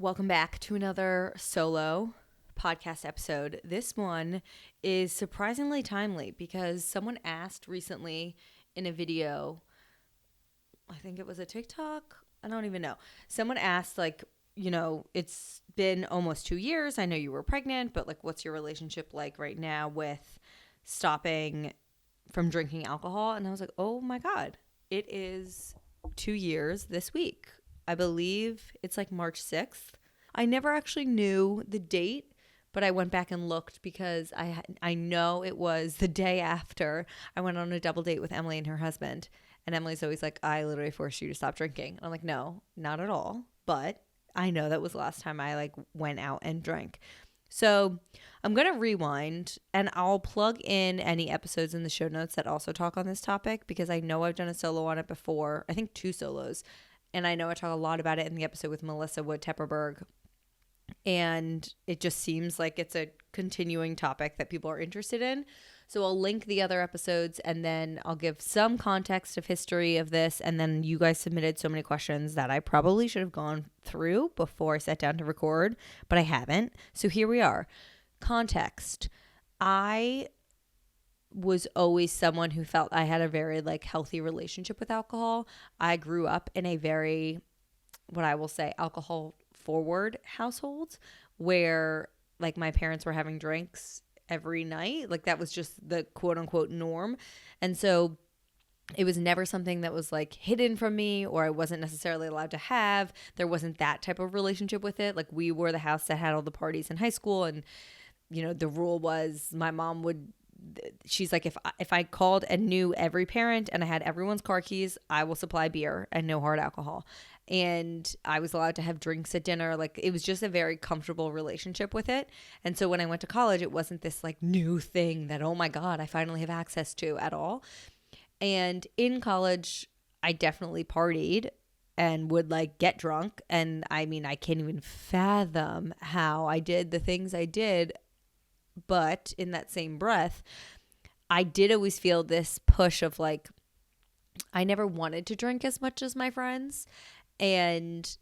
Welcome back to another solo podcast episode. This one is surprisingly timely because someone asked recently in a video, I think it was a TikTok, I don't even know. Someone asked, it's been almost 2 years. I know you were pregnant, but what's your relationship like right now with stopping from drinking alcohol? And I was like, oh my God, it is 2 years this week. I believe it's March 6th. I never actually knew the date, but I went back and looked because I know it was the day after I went on a double date with Emily and her husband. And Emily's always like, I literally forced you to stop drinking. And I'm like, no, not at all. But I know that was the last time I went out and drank. So I'm going to rewind and I'll plug in any episodes in the show notes that also talk on this topic because I know I've done a solo on it before. I think 2 solos. And I know I talk a lot about it in the episode with Melissa Wood-Tepperberg. And it just seems like it's a continuing topic that people are interested in. So I'll link the other episodes and then I'll give some context of history of this. And then you guys submitted so many questions that I probably should have gone through before I sat down to record, but I haven't. So here we are. Context. I was always someone who felt I had a very healthy relationship with alcohol. I grew up in a very, what I will say, alcohol forward household where my parents were having drinks every night. That was just the quote unquote norm. And so it was never something that was hidden from me or I wasn't necessarily allowed to have. There wasn't that type of relationship with it. We were the house that had all the parties in high school. And, the rule was my mom would, she's like, if I called and knew every parent and I had everyone's car keys, I will supply beer and no hard alcohol. And I was allowed to have drinks at dinner. It was just a very comfortable relationship with it. And so when I went to college, it wasn't this new thing that, oh my God, I finally have access to at all. And in college, I definitely partied and would get drunk. And I mean, I can't even fathom how I did the things I did. But in that same breath, I did always feel this push of I never wanted to drink as much as my friends. And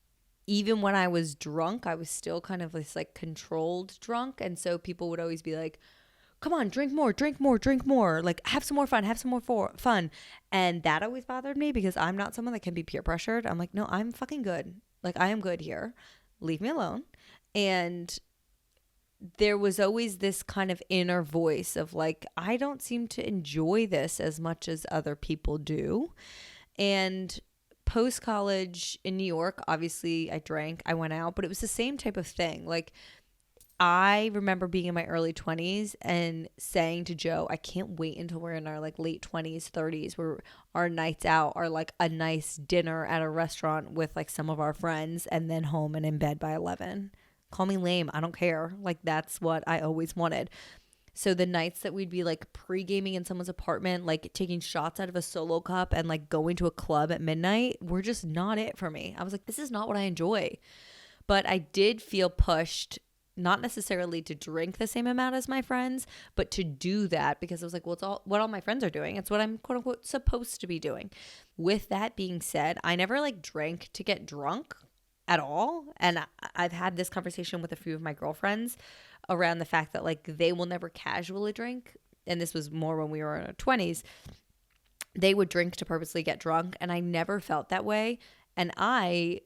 even when I was drunk, I was still kind of this controlled drunk. And so people would always be like, come on, drink more, drink more, drink more. Have some more fun, have some more fun. And that always bothered me because I'm not someone that can be peer pressured. I'm like, no, I'm fucking good. I am good here. Leave me alone. And there was always this kind of inner voice of I don't seem to enjoy this as much as other people do. And post-college in New York, obviously I drank, I went out, but it was the same type of thing. I remember being in my early 20s and saying to Joe, I can't wait until we're in our late 20s, 30s, where our nights out are a nice dinner at a restaurant with some of our friends and then home and in bed by 11. Call me lame. I don't care. That's what I always wanted. So the nights that we'd be pre-gaming in someone's apartment, taking shots out of a Solo cup and going to a club at midnight were just not it for me. I was this is not what I enjoy. But I did feel pushed, not necessarily to drink the same amount as my friends, but to do that because I was well, it's all what all my friends are doing. It's what I'm quote unquote supposed to be doing. With that being said, I never drank to get drunk at all. And I've had this conversation with a few of my girlfriends around the fact that they will never casually drink. And this was more when we were in our 20s. They would drink to purposely get drunk. And I never felt that way. And I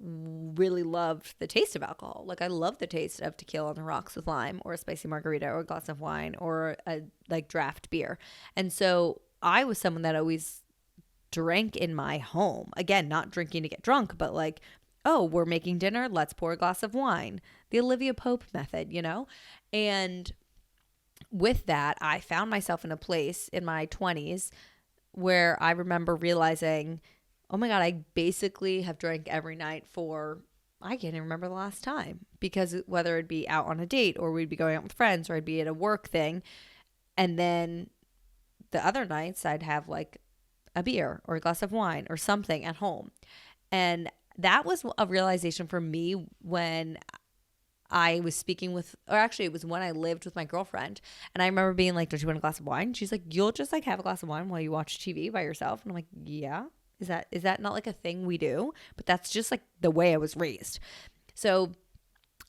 really loved the taste of alcohol. I love the taste of tequila on the rocks with lime or a spicy margarita or a glass of wine or a draft beer. And so I was someone that always drank in my home. Again, not drinking to get drunk, but oh, we're making dinner, let's pour a glass of wine. The Olivia Pope method, And with that, I found myself in a place in my 20s where I remember realizing, oh my God, I basically have drank every night for, I can't even remember the last time. Because whether it'd be out on a date or we'd be going out with friends or I'd be at a work thing. And then the other nights I'd have a beer or a glass of wine or something at home. And that was a realization for me when I was speaking with, or actually it was when I lived with my girlfriend. And I remember being don't you want a glass of wine? She's like, you'll just have a glass of wine while you watch TV by yourself. And I'm like, yeah. Is that not a thing we do? But that's just the way I was raised. So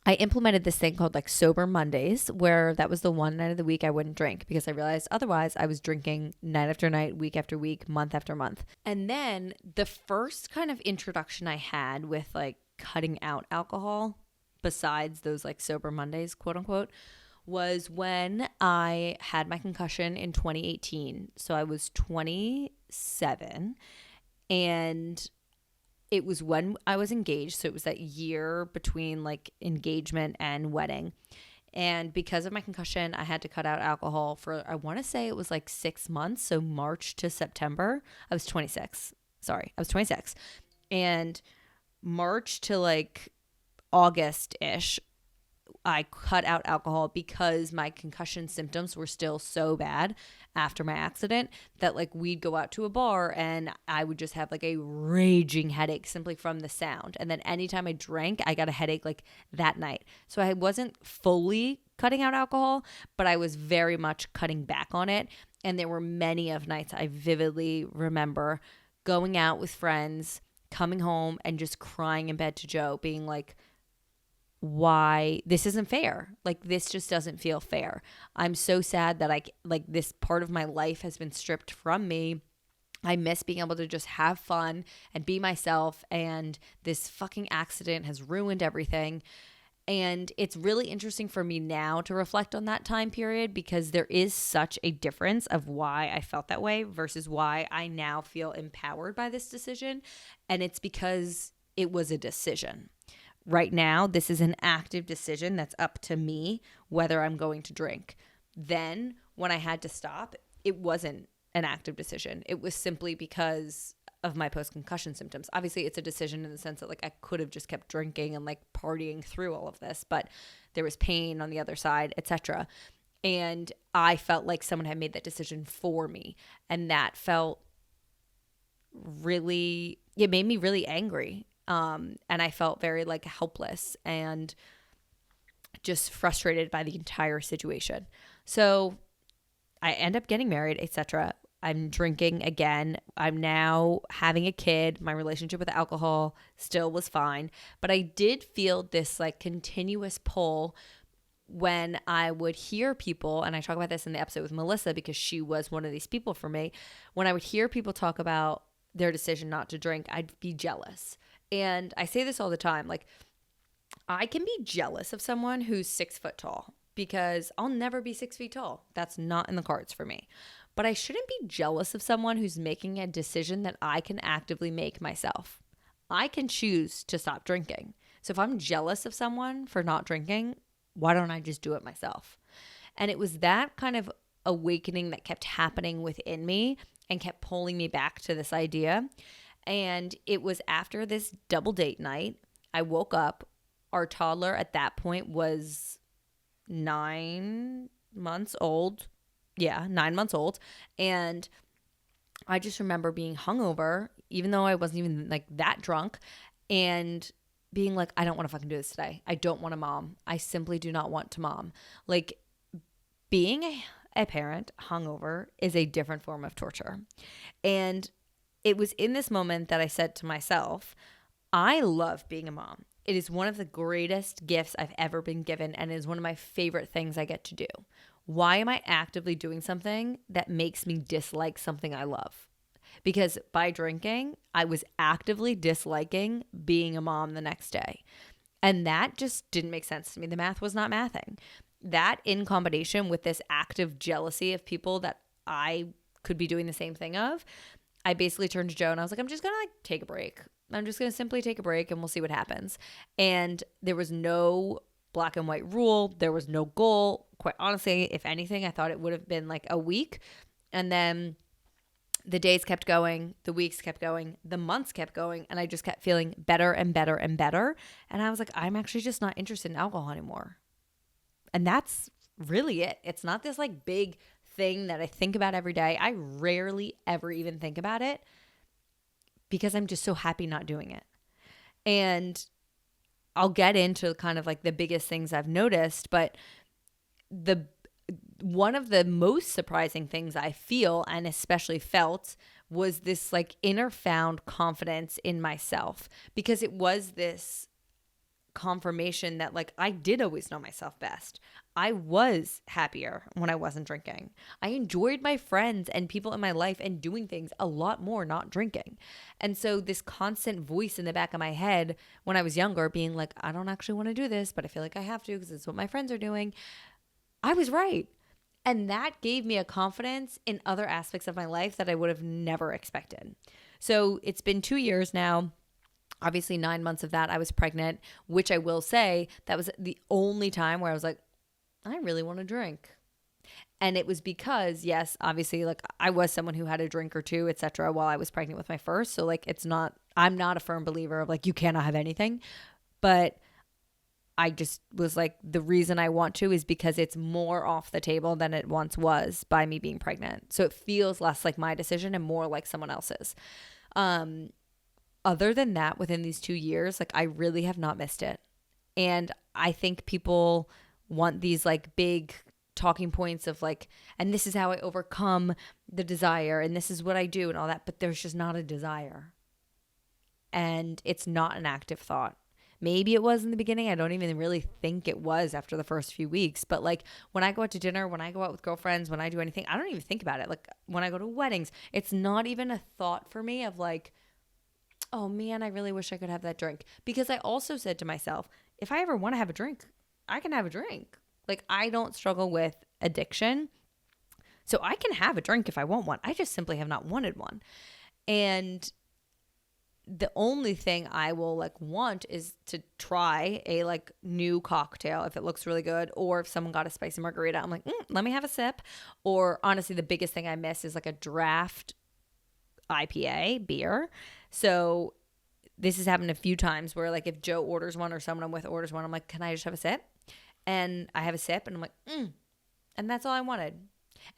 I implemented this thing called like Sober Mondays, where that was the one night of the week I wouldn't drink because I realized otherwise I was drinking night after night, week after week, month after month. And then the first kind of introduction I had with like cutting out alcohol, besides those like Sober Mondays, quote unquote, was when I had my concussion in 2018. So I was 27, and it was when I was engaged. So it was that year between like engagement and wedding. And because of my concussion, I had to cut out alcohol for, I want to say it was like 6 months. So March to September. I was 26. Sorry, I was 26. And March to like August-ish, I cut out alcohol because my concussion symptoms were still so bad after my accident that like we'd go out to a bar and I would just have like a raging headache simply from the sound. And then anytime I drank, I got a headache like that night. So I wasn't fully cutting out alcohol, but I was very much cutting back on it. And there were many of nights I vividly remember going out with friends, coming home and just crying in bed to Joe, being like, why this isn't fair. Like, this just doesn't feel fair. I'm so sad that this part of my life has been stripped from me. I miss being able to just have fun and be myself, and this fucking accident has ruined everything. And it's really interesting for me now to reflect on that time period because there is such a difference of why I felt that way versus why I now feel empowered by this decision. And it's because it was a decision. Right now, this is an active decision that's up to me whether I'm going to drink. Then when I had to stop, it wasn't an active decision. It was simply because of my post-concussion symptoms. Obviously, it's a decision in the sense that like I could have just kept drinking and like partying through all of this, but there was pain on the other side, etc. And I felt like someone had made that decision for me. And that felt really, it made me really angry. And I felt very like helpless and just frustrated by the entire situation. So I end up getting married, etc. I'm drinking again. I'm now having a kid. My relationship with alcohol still was fine, but I did feel this like continuous pull when I would hear people, and I talk about this in the episode with Melissa because she was one of these people for me. When I would hear people talk about their decision not to drink, I'd be jealous. And I say this all the time, like, I can be jealous of someone who's 6 foot tall because I'll never be 6 feet tall. That's not in the cards for me. But I shouldn't be jealous of someone who's making a decision that I can actively make myself. I can choose to stop drinking. So if I'm jealous of someone for not drinking, why don't I just do it myself? And it was that kind of awakening that kept happening within me and kept pulling me back to this idea. And it was after this double date night, I woke up. Our toddler at that point was 9 months old. Yeah, 9 months old. And I just remember being hungover, even though I wasn't even like that drunk, and being like, I don't want to fucking do this today. I don't want to mom. I simply do not want to mom. Like, being a parent hungover is a different form of torture. And it was in this moment that I said to myself, I love being a mom. It is one of the greatest gifts I've ever been given, and it is one of my favorite things I get to do. Why am I actively doing something that makes me dislike something I love? Because by drinking, I was actively disliking being a mom the next day. And that just didn't make sense to me. The math was not mathing. That in combination with this active jealousy of people that I could be doing the same thing of, I basically turned to Joe and I was like, I'm just going to like take a break. I'm just going to simply take a break and we'll see what happens. And there was no black and white rule. There was no goal. Quite honestly, if anything, I thought it would have been like a week. And then the days kept going, the weeks kept going, the months kept going, and I just kept feeling better and better and better. And I was like, I'm actually just not interested in alcohol anymore. And that's really it. It's not this like big thing that I think about every day. I rarely ever even think about it because I'm just so happy not doing it. And I'll get into kind of like the biggest things I've noticed, but one of the most surprising things I feel and especially felt was this like inner found confidence in myself, because it was this confirmation that like I did always know myself best. I was happier when I wasn't drinking. I enjoyed my friends and people in my life and doing things a lot more not drinking. And so this constant voice in the back of my head when I was younger being like, I don't actually want to do this, but I feel like I have to because it's what my friends are doing. I was right. And that gave me a confidence in other aspects of my life that I would have never expected. So it's been 2 years now. Obviously, 9 months of that, I was pregnant, which I will say that was the only time where I was like, I really want to drink. And it was because, yes, obviously, like I was someone who had a drink or two, etc., while I was pregnant with my first. So like, I'm not a firm believer of like, you cannot have anything. But I just was like, the reason I want to is because it's more off the table than it once was by me being pregnant. So it feels less like my decision and more like someone else's. Other than that, within these 2 years, like I really have not missed it. And I think people want these like big talking points of like, and this is how I overcome the desire and this is what I do and all that, but there's just not a desire. And it's not an active thought. Maybe it was in the beginning. I don't even really think it was after the first few weeks. But like when I go out to dinner, when I go out with girlfriends, when I do anything, I don't even think about it. Like when I go to weddings, it's not even a thought for me of like, oh man, I really wish I could have that drink. Because I also said to myself, if I ever want to have a drink, I can have a drink. Like I don't struggle with addiction. So I can have a drink if I want one. I just simply have not wanted one. And the only thing I will like want is to try a like new cocktail if it looks really good, or if someone got a spicy margarita, I'm like, let me have a sip. Or honestly, the biggest thing I miss is like a draft IPA beer. So this has happened a few times where like if Joe orders one or someone I'm with orders one, I'm like, can I just have a sip? And I have a sip and I'm like, and that's all I wanted.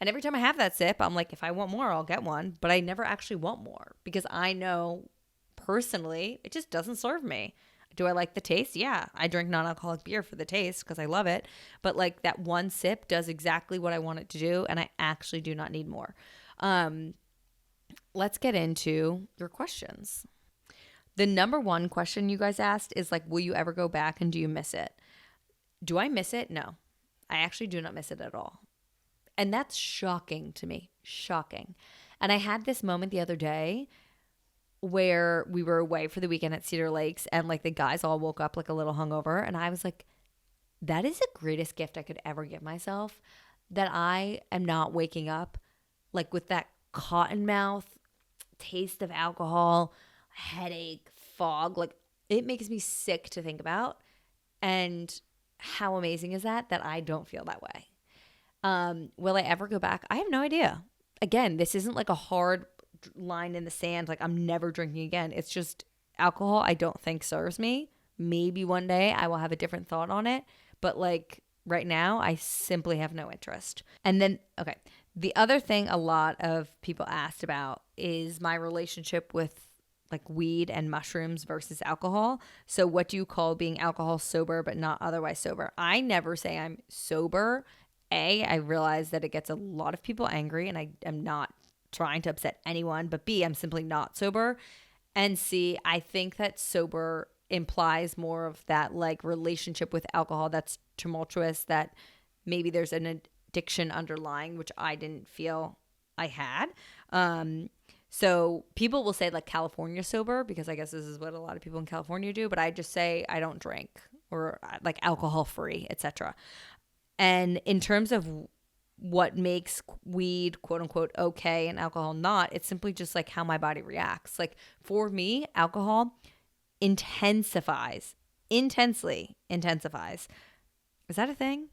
And every time I have that sip, I'm like, if I want more, I'll get one. But I never actually want more because I know personally it just doesn't serve me. Do I like the taste? Yeah. I drink non-alcoholic beer for the taste because I love it. But like that one sip does exactly what I want it to do. And I actually do not need more. Let's get into your questions. The number one question you guys asked is like, will you ever go back and do you miss it? Do I miss it? No, I actually do not miss it at all. And that's shocking to me. Shocking. And I had this moment the other day where we were away for the weekend at Cedar Lakes and like the guys all woke up like a little hungover. And I was like, that is the greatest gift I could ever give myself, that I am not waking up like with that cotton mouth, taste of alcohol, headache, fog. Like it makes me sick to think about. And how amazing is that I don't feel that way? Will I ever go back? I have no idea. Again, this isn't like a hard line in the sand. Like I'm never drinking again. It's just alcohol I don't think serves me. Maybe one day I will have a different thought on it. But like right now, I simply have no interest. And then, okay. The other thing a lot of people asked about is my relationship with like weed and mushrooms versus alcohol. So what do you call being alcohol sober but not otherwise sober? I never say I'm sober. I realize that it gets a lot of people angry and I am not trying to upset anyone, but B, I'm simply not sober. And C, I think that sober implies more of that like relationship with alcohol that's tumultuous, that maybe there's an addiction underlying, which I didn't feel I had. So people will say like California sober because I guess this is what a lot of people in California do, but I just say I don't drink or like alcohol free, etc. And in terms of what makes weed quote unquote okay and alcohol not, it's simply just like how my body reacts. Like for me, alcohol intensely intensifies. Is that a thing?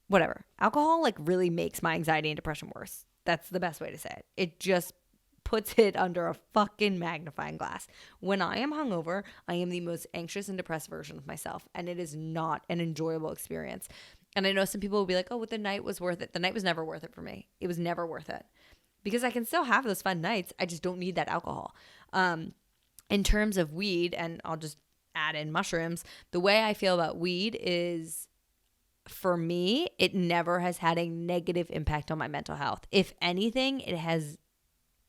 Whatever. Alcohol like really makes my anxiety and depression worse. That's the best way to say it. It just puts it under a fucking magnifying glass. When I am hungover, I am the most anxious and depressed version of myself, and it is not an enjoyable experience. And I know some people will be like, oh, but the night was worth it. The night was never worth it for me. It was never worth it because I can still have those fun nights. I just don't need that alcohol. In terms of weed, and I'll just add in mushrooms, the way I feel about weed is, for me, it never has had a negative impact on my mental health. If anything, it has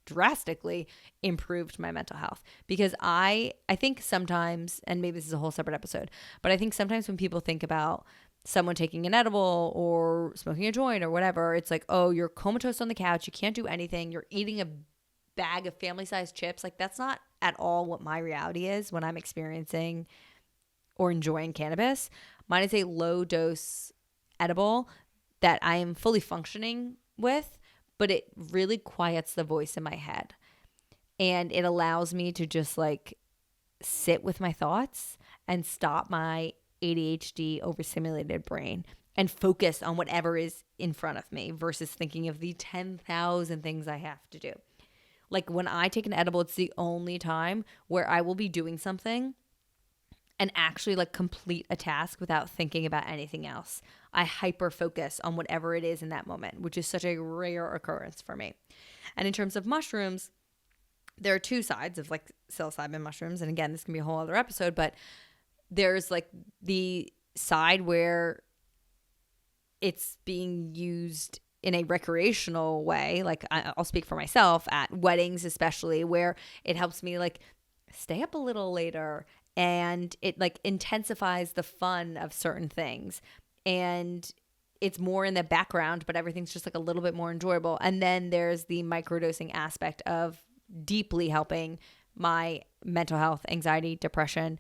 drastically improved my mental health. Because I think sometimes, and maybe this is a whole separate episode, but I think sometimes when people think about someone taking an edible or smoking a joint or whatever, it's like, oh, you're comatose on the couch, you can't do anything, you're eating a bag of family-sized chips. Like, that's not at all what my reality is when I'm experiencing or enjoying cannabis. Mine is a low dose edible that I am fully functioning with, but it really quiets the voice in my head. And it allows me to just like sit with my thoughts and stop my ADHD overstimulated brain and focus on whatever is in front of me versus thinking of the 10,000 things I have to do. Like when I take an edible, it's the only time where I will be doing something and actually like complete a task without thinking about anything else. I hyper focus on whatever it is in that moment, which is such a rare occurrence for me. And in terms of mushrooms, there are two sides of like psilocybin mushrooms. And again, this can be a whole other episode, but there's like the side where it's being used in a recreational way. Like I'll speak for myself at weddings, especially, where it helps me like stay up a little later, and it like intensifies the fun of certain things. And it's more in the background, but everything's just like a little bit more enjoyable. And then there's the microdosing aspect of deeply helping my mental health, anxiety, depression,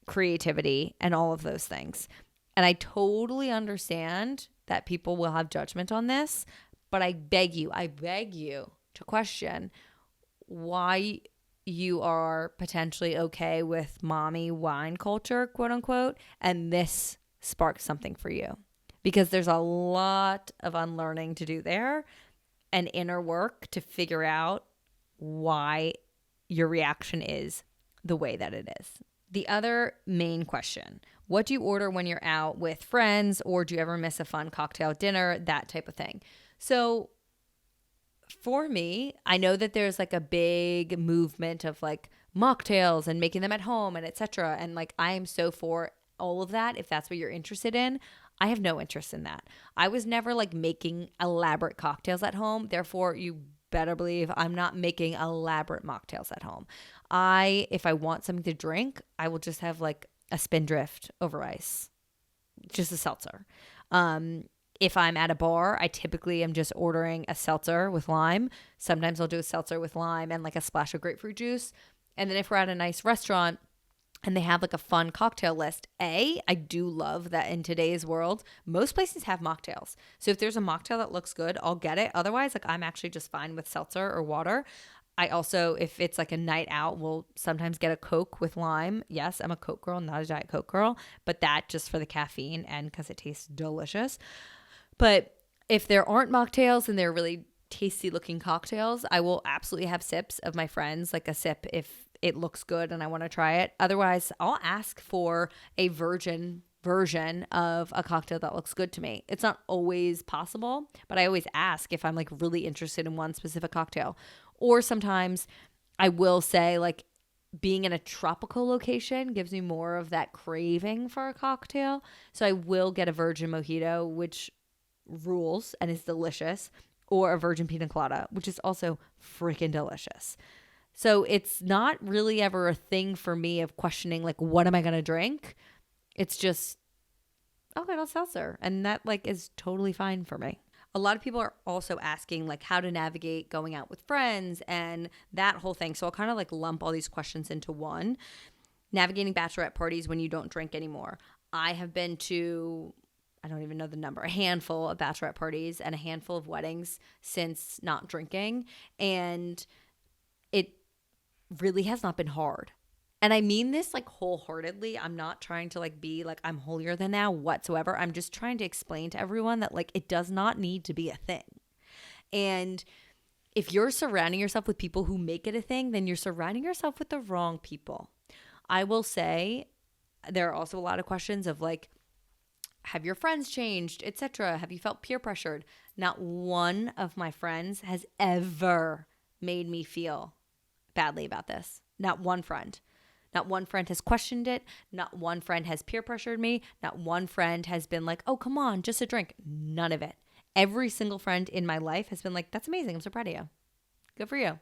creativity, and all of those things. And I totally understand that people will have judgment on this, but I beg you to question why you are potentially okay with mommy wine culture, quote unquote, and this sparks something for you. Because there's a lot of unlearning to do there and inner work to figure out why your reaction is the way that it is. The other main question: what do you order when you're out with friends, or do you ever miss a fun cocktail dinner, that type of thing? So for me, I know that there's like a big movement of like mocktails and making them at home and etc. And like I am so for all of that if that's what you're interested in. I have no interest in that. I was never like making elaborate cocktails at home. Therefore, you better believe I'm not making elaborate mocktails at home. If I want something to drink, I will just have like a Spindrift over ice, just a seltzer. If I'm at a bar, I typically am just ordering a seltzer with lime. Sometimes I'll do a seltzer with lime and like a splash of grapefruit juice. And then if we're at a nice restaurant and they have like a fun cocktail list, I do love that in today's world, most places have mocktails. So if there's a mocktail that looks good, I'll get it. Otherwise, like I'm actually just fine with seltzer or water. I also, if it's like a night out, will sometimes get a Coke with lime. Yes, I'm a Coke girl, not a Diet Coke girl, but that just for the caffeine and because it tastes delicious. But if there aren't mocktails and they're really tasty looking cocktails, I will absolutely have sips of my friends, like a sip if it looks good and I want to try it. Otherwise, I'll ask for a virgin version of a cocktail that looks good to me. It's not always possible, but I always ask if I'm like really interested in one specific cocktail. Or sometimes I will say like being in a tropical location gives me more of that craving for a cocktail. So I will get a virgin mojito, which rules and is delicious, or a virgin pina colada, which is also freaking delicious. So it's not really ever a thing for me of questioning like, what am I going to drink? It's just, okay, I'll seltzer. And that like is totally fine for me. A lot of people are also asking like how to navigate going out with friends and that whole thing. So I'll kind of like lump all these questions into one. Navigating bachelorette parties when you don't drink anymore. I have been to, I don't even know the number, a handful of bachelorette parties and a handful of weddings since not drinking. And it really has not been hard. And I mean this like wholeheartedly. I'm not trying to like be like I'm holier than thou whatsoever. I'm just trying to explain to everyone that like it does not need to be a thing. And if you're surrounding yourself with people who make it a thing, then you're surrounding yourself with the wrong people. I will say there are also a lot of questions of like, have your friends changed, etc.? Have you felt peer pressured? Not one of my friends has ever made me feel badly about this. Not one friend. Not one friend has questioned it. Not one friend has peer pressured me. Not one friend has been like, oh, come on, just a drink. None of it. Every single friend in my life has been like, that's amazing. I'm so proud of you. Good for you.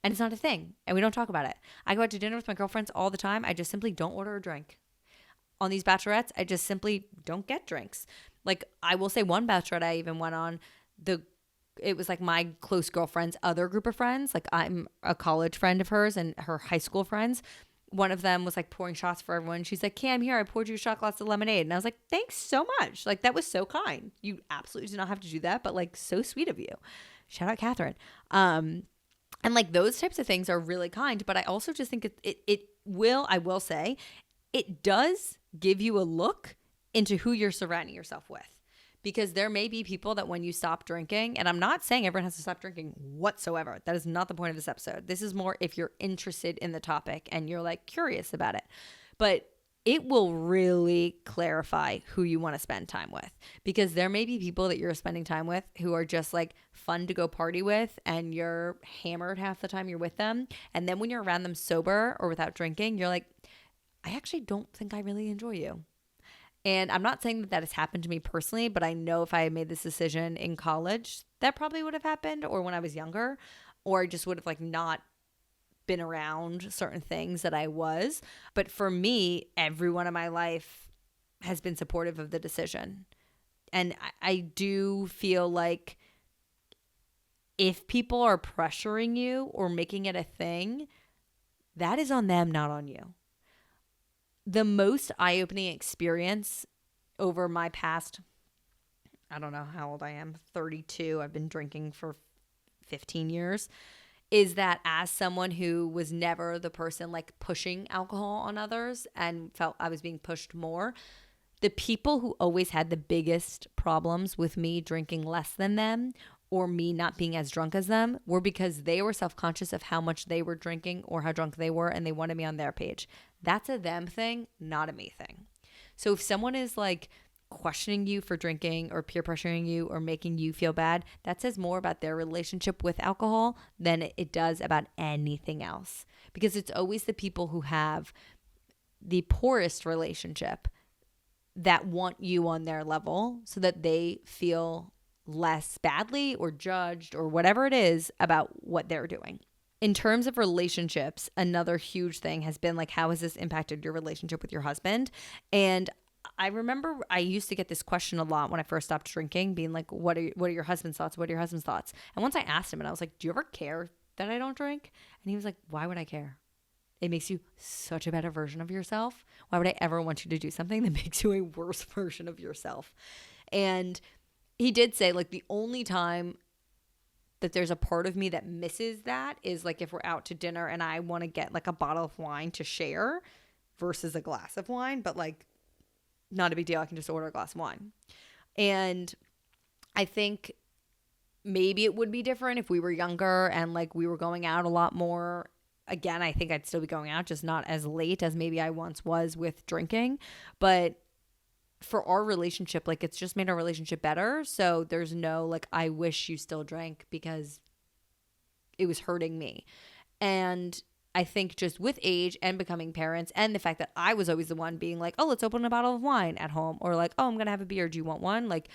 And it's not a thing. And we don't talk about it. I go out to dinner with my girlfriends all the time. I just simply don't order a drink. On these bachelorettes, I just simply don't get drinks. Like, I will say one bachelorette I even went on, it was like my close girlfriend's other group of friends. Like, I'm a college friend of hers and her high school friends. One of them was like pouring shots for everyone. She's like, Cam, here, I poured you a shot glass of lemonade. And I was like, thanks so much. Like, that was so kind. You absolutely did not have to do that, but like, so sweet of you. Shout out Catherine. And like, those types of things are really kind. But I also just think I will say, it does give you a look into who you're surrounding yourself with. Because there may be people that when you stop drinking, and I'm not saying everyone has to stop drinking whatsoever. That is not the point of this episode. This is more if you're interested in the topic and you're like curious about it. But it will really clarify who you want to spend time with. Because there may be people that you're spending time with who are just like fun to go party with and you're hammered half the time you're with them. And then when you're around them sober or without drinking, you're like, I actually don't think I really enjoy you. And I'm not saying that has happened to me personally, but I know if I had made this decision in college, that probably would have happened, or when I was younger, or I just would have like not been around certain things that I was. But for me, everyone in my life has been supportive of the decision. And I do feel like if people are pressuring you or making it a thing, that is on them, not on you. The most eye-opening experience over my past, I don't know how old I am, 32, I've been drinking for 15 years, is that as someone who was never the person like pushing alcohol on others and felt I was being pushed more, the people who always had the biggest problems with me drinking less than them or me not being as drunk as them were because they were self-conscious of how much they were drinking or how drunk they were, and they wanted me on their page. That's a them thing, not a me thing. So if someone is like questioning you for drinking or peer pressuring you or making you feel bad, that says more about their relationship with alcohol than it does about anything else. Because it's always the people who have the poorest relationship that want you on their level so that they feel less badly or judged or whatever it is about what they're doing. In terms of relationships, another huge thing has been like, how has this impacted your relationship with your husband? And I remember I used to get this question a lot when I first stopped drinking, being like, what are your husband's thoughts? What are your husband's thoughts? And once I asked him and I was like, do you ever care that I don't drink? And he was like, why would I care? It makes you such a better version of yourself. Why would I ever want you to do something that makes you a worse version of yourself? And he did say like the only time that there's a part of me that misses that is like if we're out to dinner and I want to get like a bottle of wine to share versus a glass of wine, but like not a big deal. I can just order a glass of wine. And I think maybe it would be different if we were younger and like we were going out a lot more. Again, I think I'd still be going out, just not as late as maybe I once was with drinking. But for our relationship, like it's just made our relationship better. So there's no like, I wish you still drank because it was hurting me. And I think just with age and becoming parents and the fact that I was always the one being like, oh, let's open a bottle of wine at home, or like, oh, I'm going to have a beer. Do you want one? Like,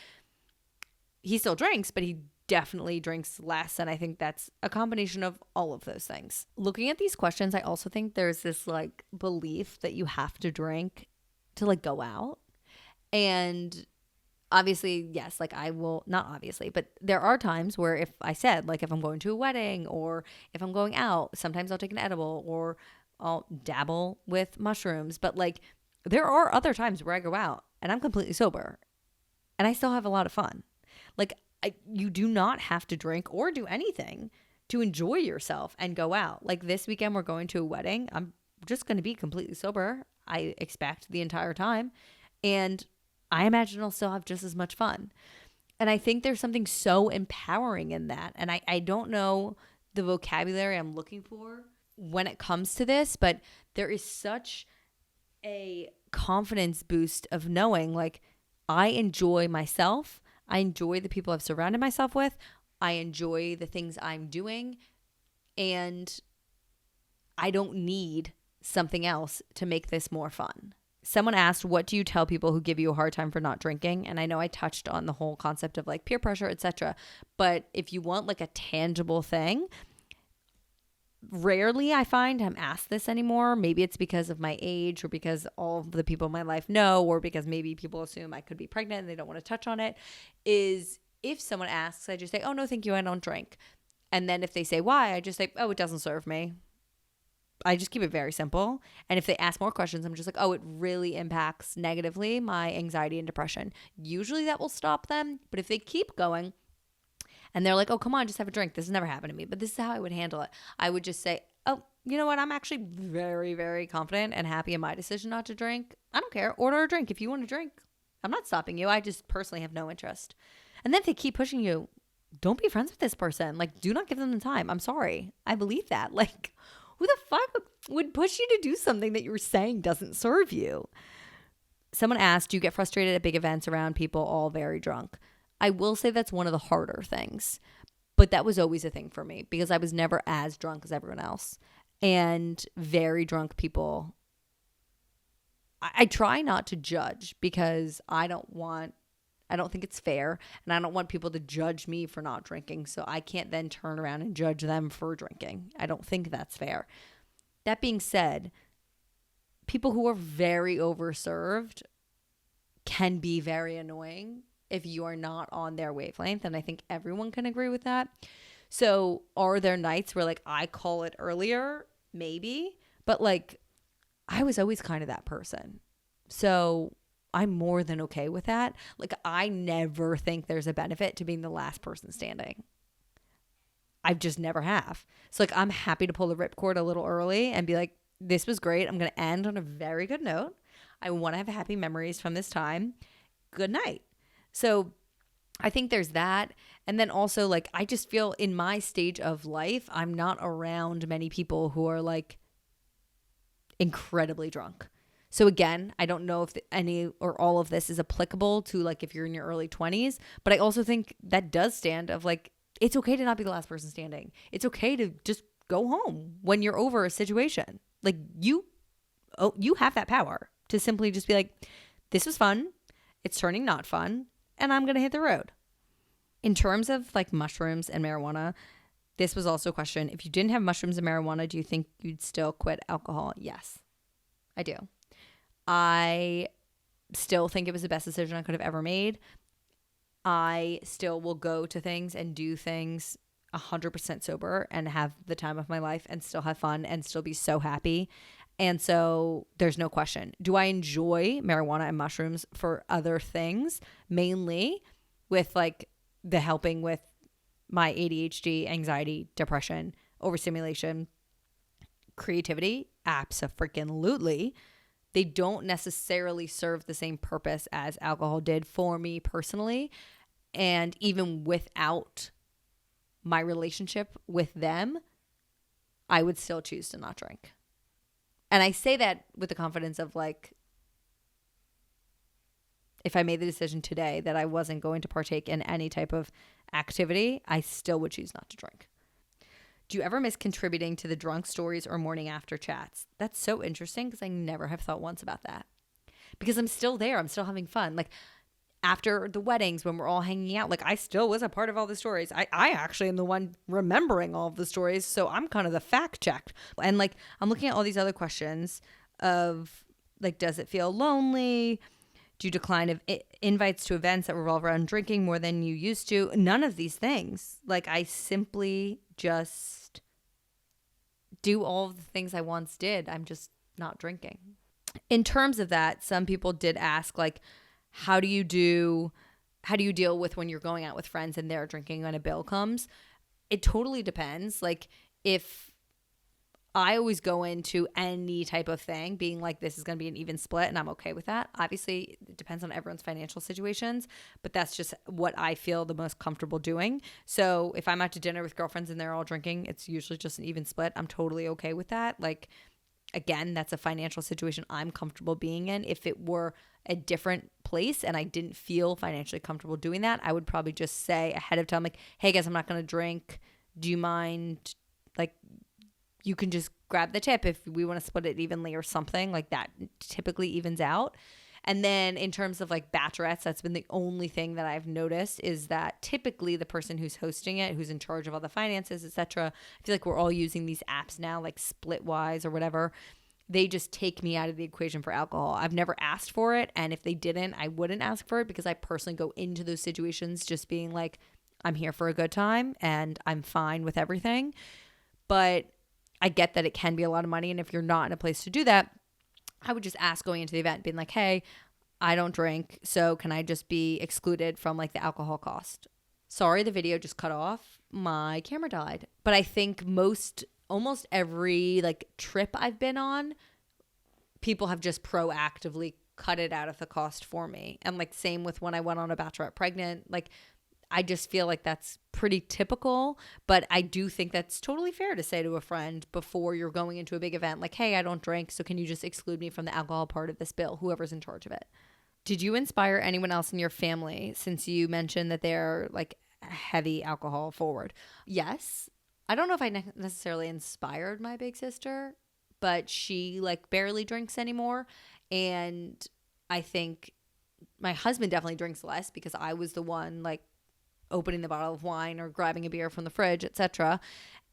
he still drinks, but he definitely drinks less. And I think that's a combination of all of those things. Looking at these questions, I also think there's this like belief that you have to drink to like go out. And obviously, yes, like I will, not obviously, but there are times where if I said, like if I'm going to a wedding or if I'm going out, sometimes I'll take an edible or I'll dabble with mushrooms. But like there are other times where I go out and I'm completely sober and I still have a lot of fun. Like you do not have to drink or do anything to enjoy yourself and go out. Like this weekend, we're going to a wedding. I'm just going to be completely sober, I expect, the entire time. And I imagine I'll still have just as much fun. And I think there's something so empowering in that. And I don't know the vocabulary I'm looking for when it comes to this, but there is such a confidence boost of knowing like I enjoy myself. I enjoy the people I've surrounded myself with. I enjoy the things I'm doing. And I don't need something else to make this more fun. Someone asked, what do you tell people who give you a hard time for not drinking? And I know I touched on the whole concept of like peer pressure, etc. But if you want like a tangible thing, rarely I find I'm asked this anymore. Maybe it's because of my age or because all of the people in my life know, or because maybe people assume I could be pregnant and they don't want to touch on it, is if someone asks, I just say, oh, no, thank you, I don't drink. And then if they say why, I just say, oh, it doesn't serve me. I just keep it very simple. And if they ask more questions, I'm just like, oh, it really impacts negatively my anxiety and depression. Usually that will stop them. But if they keep going and they're like, oh, come on, just have a drink. This has never happened to me. But this is how I would handle it. I would just say, oh, you know what? I'm actually very, very confident and happy in my decision not to drink. I don't care. Order a drink if you want to drink. I'm not stopping you. I just personally have no interest. And then if they keep pushing you, don't be friends with this person. Like, do not give them the time. I'm sorry. I believe that. Like, who the fuck would push you to do something that you're saying doesn't serve you? Someone asked, do you get frustrated at big events around people all very drunk? I will say that's one of the harder things. But that was always a thing for me because I was never as drunk as everyone else. And very drunk people, I try not to judge because I don't think it's fair, and I don't want people to judge me for not drinking, so I can't then turn around and judge them for drinking. I don't think that's fair. That being said, people who are very overserved can be very annoying if you are not on their wavelength, and I think everyone can agree with that. So are there nights where like I call it earlier? Maybe, but like I was always kind of that person. So I'm more than okay with that. Like, I never think there's a benefit to being the last person standing. I've just never have. So, like, I'm happy to pull the ripcord a little early and be like, this was great. I'm going to end on a very good note. I want to have happy memories from this time. Good night. So, I think there's that. And then also, like, I just feel in my stage of life, I'm not around many people who are, like, incredibly drunk. So again, I don't know if any or all of this is applicable to like if you're in your early 20s, but I also think that does stand of like, it's okay to not be the last person standing. It's okay to just go home when you're over a situation. Like you have that power to simply just be like, this was fun. It's turning not fun. And I'm going to hit the road. In terms of like mushrooms and marijuana, this was also a question. If you didn't have mushrooms and marijuana, do you think you'd still quit alcohol? Yes, I do. I still think it was the best decision I could have ever made. I still will go to things and do things 100% sober and have the time of my life and still have fun and still be so happy. And so there's no question. Do I enjoy marijuana and mushrooms for other things? Mainly with like the helping with my ADHD, anxiety, depression, overstimulation, creativity? Abso-freaking-lutely. They don't necessarily serve the same purpose as alcohol did for me personally. And even without my relationship with them, I would still choose to not drink. And I say that with the confidence of like, if I made the decision today that I wasn't going to partake in any type of activity, I still would choose not to drink. Do you ever miss contributing to the drunk stories or morning after chats? That's so interesting because I never have thought once about that. Because I'm still there. I'm still having fun. Like after the weddings when we're all hanging out, like I still was a part of all the stories. I actually am the one remembering all of the stories. So I'm kind of the fact check. And like I'm looking at all these other questions of like, does it feel lonely? Do you decline invites to events that revolve around drinking more than you used to? None of these things. Like I simply just do all of the things I once did. I'm just not drinking. In terms of that, some people did ask like, how do you deal with when you're going out with friends and they're drinking and a bill comes? It totally depends. Like if I always go into any type of thing being like, this is going to be an even split and I'm okay with that. Obviously, it depends on everyone's financial situations, but that's just what I feel the most comfortable doing. So if I'm out to dinner with girlfriends and they're all drinking, it's usually just an even split. I'm totally okay with that. Like, again, that's a financial situation I'm comfortable being in. If it were a different place and I didn't feel financially comfortable doing that, I would probably just say ahead of time, like, hey guys, I'm not going to drink. Do you mind, like, you can just grab the tip if we want to split it evenly or something like that typically evens out. And then in terms of like bachelorettes, that's been the only thing that I've noticed is that typically the person who's hosting it, who's in charge of all the finances, etc. I feel like we're all using these apps now, like Splitwise or whatever. They just take me out of the equation for alcohol. I've never asked for it. And if they didn't, I wouldn't ask for it because I personally go into those situations just being like, I'm here for a good time and I'm fine with everything. But I get that it can be a lot of money. And if you're not in a place to do that, I would just ask going into the event, being like, hey, I don't drink, so can I just be excluded from like the alcohol cost? Sorry, the video just cut off. My camera died. But I think almost every like trip I've been on, people have just proactively cut it out of the cost for me. And like same with when I went on a bachelorette pregnant, like I just feel like that's pretty typical, but I do think that's totally fair to say to a friend before you're going into a big event, like, hey, I don't drink, so can you just exclude me from the alcohol part of this bill, whoever's in charge of it. Did you inspire anyone else in your family since you mentioned that they're like heavy alcohol forward? Yes. I don't know if I necessarily inspired my big sister, but she like barely drinks anymore. And I think my husband definitely drinks less because I was the one like opening the bottle of wine or grabbing a beer from the fridge, etc.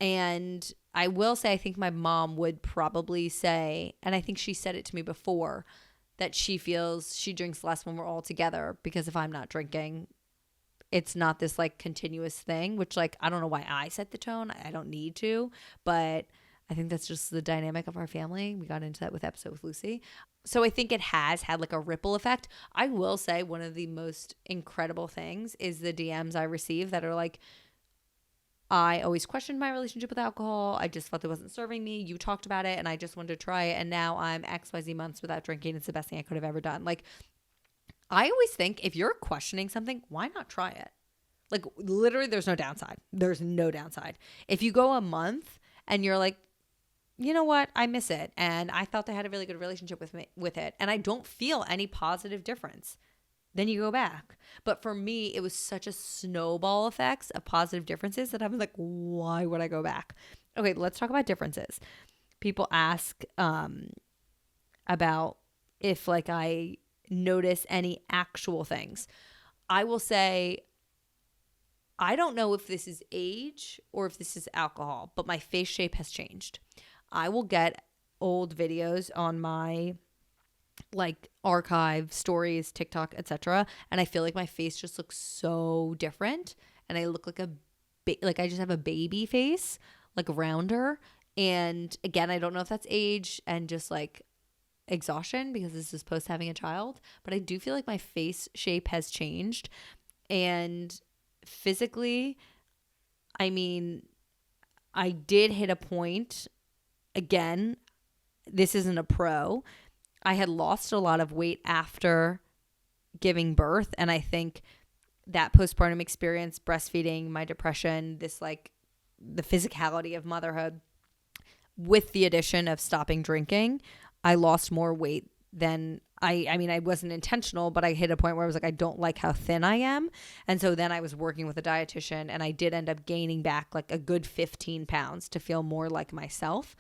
And I will say, I think my mom would probably say, and I think she said it to me before, that she feels she drinks less when we're all together because if I'm not drinking, it's not this like continuous thing, which like, I don't know why I set the tone. I don't need to, but I think that's just the dynamic of our family. We got into that with episode with Lucy. So I think it has had like a ripple effect. I will say one of the most incredible things is the DMs I receive that are like, I always questioned my relationship with alcohol. I just felt it wasn't serving me. You talked about it and I just wanted to try it. And now I'm XYZ months without drinking. It's the best thing I could have ever done. Like, I always think if you're questioning something, why not try it? Like literally there's no downside. There's no downside. If you go a month and you're like, you know what? I miss it. And I felt I had a really good relationship with it. And I don't feel any positive difference. Then you go back. But for me, it was such a snowball effects of positive differences that I'm like, why would I go back? Okay, let's talk about differences. People ask about if like I notice any actual things. I will say, I don't know if this is age or if this is alcohol, but my face shape has changed. I will get old videos on my like archive stories, TikTok, etc. And I feel like my face just looks so different. And I look like like I just have a baby face, like rounder. And again, I don't know if that's age and just like exhaustion because this is post having a child. But I do feel like my face shape has changed. And physically, I mean, I did hit a point. Again, this isn't a pro. I had lost a lot of weight after giving birth. And I think that postpartum experience, breastfeeding, my depression, this like the physicality of motherhood with the addition of stopping drinking, I lost more weight than I mean, I wasn't intentional, but I hit a point where I was like, I don't like how thin I am. And so then I was working with a dietitian and I did end up gaining back like a good 15 pounds to feel more like myself.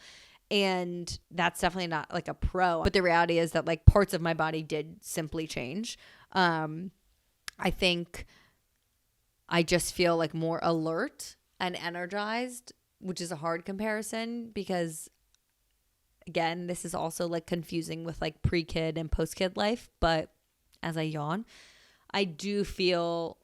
And that's definitely not like a pro. But the reality is that like parts of my body did simply change. I think I just feel like more alert and energized, which is a hard comparison because again, this is also like confusing with like pre-kid and post-kid life. But as I yawn, I do feel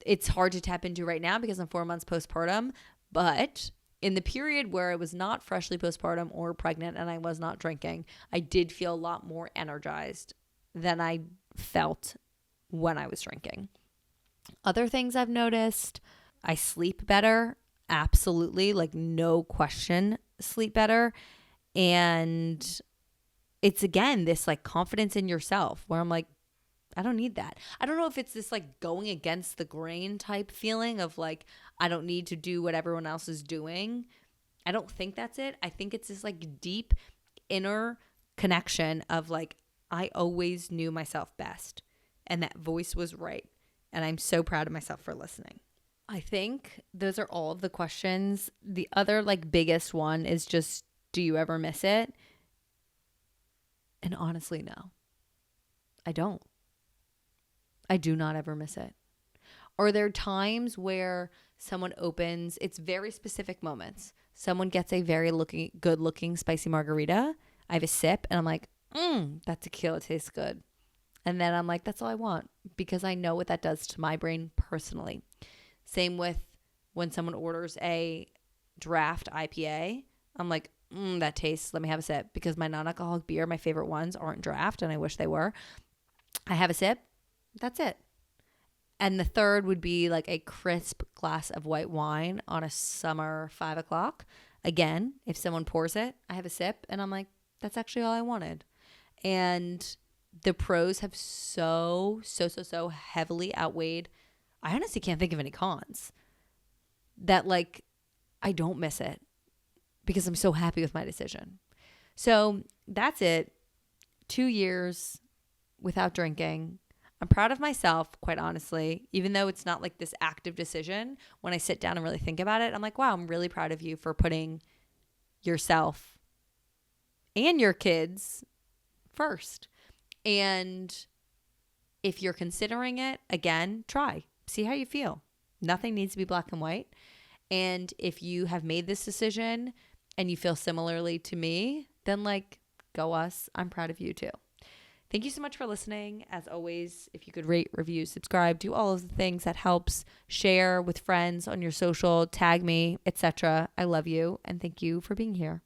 it's hard to tap into right now because I'm 4 months postpartum. But in the period where I was not freshly postpartum or pregnant and I was not drinking, I did feel a lot more energized than I felt when I was drinking. Other things I've noticed, I sleep better. Absolutely. Like no question, sleep better. And it's again, this like confidence in yourself where I'm like, I don't need that. I don't know if it's this like going against the grain type feeling of like, I don't need to do what everyone else is doing. I don't think that's it. I think it's this like deep inner connection of like, I always knew myself best and that voice was right. And I'm so proud of myself for listening. I think those are all of the questions. The other like biggest one is just, do you ever miss it? And honestly, no. I don't. I do not ever miss it. Or there are times where someone opens, it's very specific moments. Someone gets a very good looking spicy margarita. I have a sip and I'm like, that tequila tastes good. And then I'm like, that's all I want, because I know what that does to my brain personally. Same with when someone orders a draft IPA. I'm like, that tastes, let me have a sip, because my non-alcoholic beer, my favorite ones, aren't draft and I wish they were. I have a sip. That's it. And the third would be like a crisp glass of white wine on a summer 5 o'clock. Again, if someone pours it, I have a sip and I'm like, that's actually all I wanted. And the pros have so heavily outweighed. I honestly can't think of any cons, that like I don't miss it because I'm so happy with my decision. So that's it. 2 years without drinking. I'm proud of myself, quite honestly, even though it's not like this active decision. When I sit down and really think about it, I'm like, wow, I'm really proud of you for putting yourself and your kids first. And if you're considering it, again, try. See how you feel. Nothing needs to be black and white. And if you have made this decision and you feel similarly to me, then like, go us. I'm proud of you too. Thank you so much for listening. As always, if you could rate, review, subscribe, do all of the things that helps. Share with friends on your social, tag me, etc. I love you and thank you for being here.